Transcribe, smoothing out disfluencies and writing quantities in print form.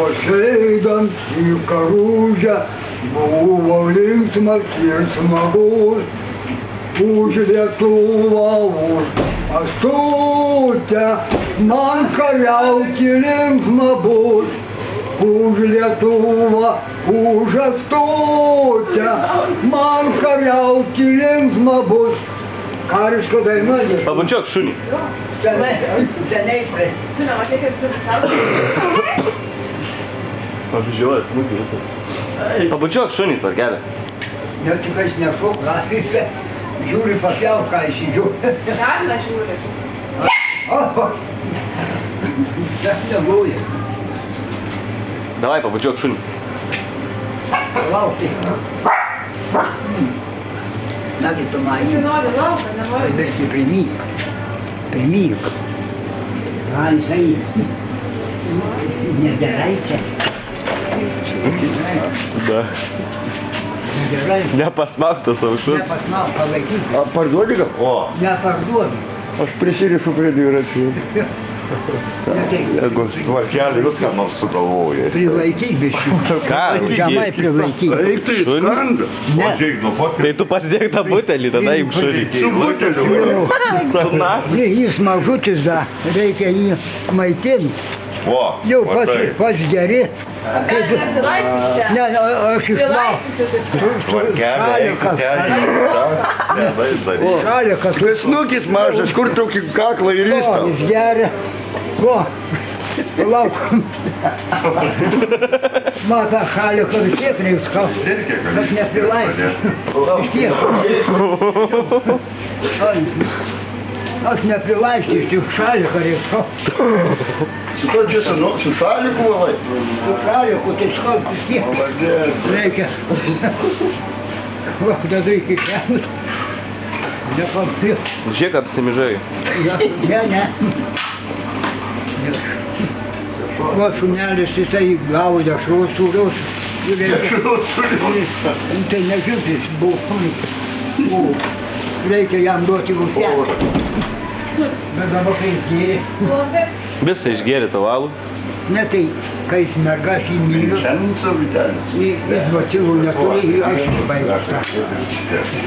Pašeidant į Karužę, buvo linksmas ir smagus, už Lietuvą, už Astutę, man kariauti linksma bus, už Lietuvą, už Astutę, man kariauti linksma bus. Kariško daina. Pabučiuok šunį. Seniai prie. Pabučiuok smūgį visą. Pabučiuok šunį, tvarkelė. Ne, tik aš nešok, gatvėse. Žiūri pasiau, ką įsižiūri. Galima žiūri. Tas nebuoja. Davai, pabučiuok šunį. Laukti. Nagi tu man. Tu nori lauką, nenori. Bėgti primyk. Primyk. Hansai. Negerai čia. Da. Negerai. Nepasmauktas aukštus. Nepasmauk, palaikyk. A parduodi gal? O, Neparduodu. aš prisirišu prie dviračių. Jeigu tvarkelį viską nors sugalvoja. Prilaikyk biškį. Ką? Žemai prilaikyk. Eik tai skranda. Ne. O čia nu fotkė. Tai tu pasidėk tą butelį, tada im šunį. Su buteliu. Jis mažutis da, reikia jį maitinti. O, Jau matai. pats geri. Atsilaikykite. Ne, aš Tvarkelį, eik ten. Šalikas. Vesnukis mažas, kur tokį kaklą O, įrystą. jis geria. O, lauk. Mata šaliką vis tiek reiks kalti. Kad neprilaikyti. Vis tiek. Aš neprilaikyti, tik šaliką reiks kalti. Su čia su šaliku valai. Su šaliku, tai skalti vis tiek. Молодец. Reikia. Va, tada iki kelių. Nepampėt. Žiūrėk, kad apsimižai. Ne. Va, šunelis jisai gavo dešros sūrius. Tai nežintis buvo. Reikia jam duoti vuselį. Bet dabar kai jis gėrė. Visą išgėrė tavo alų. Ne tai, kai jis mergas jį myliu. Šiandien su Vitelis. Jis motyvų neturi, aš baigęs.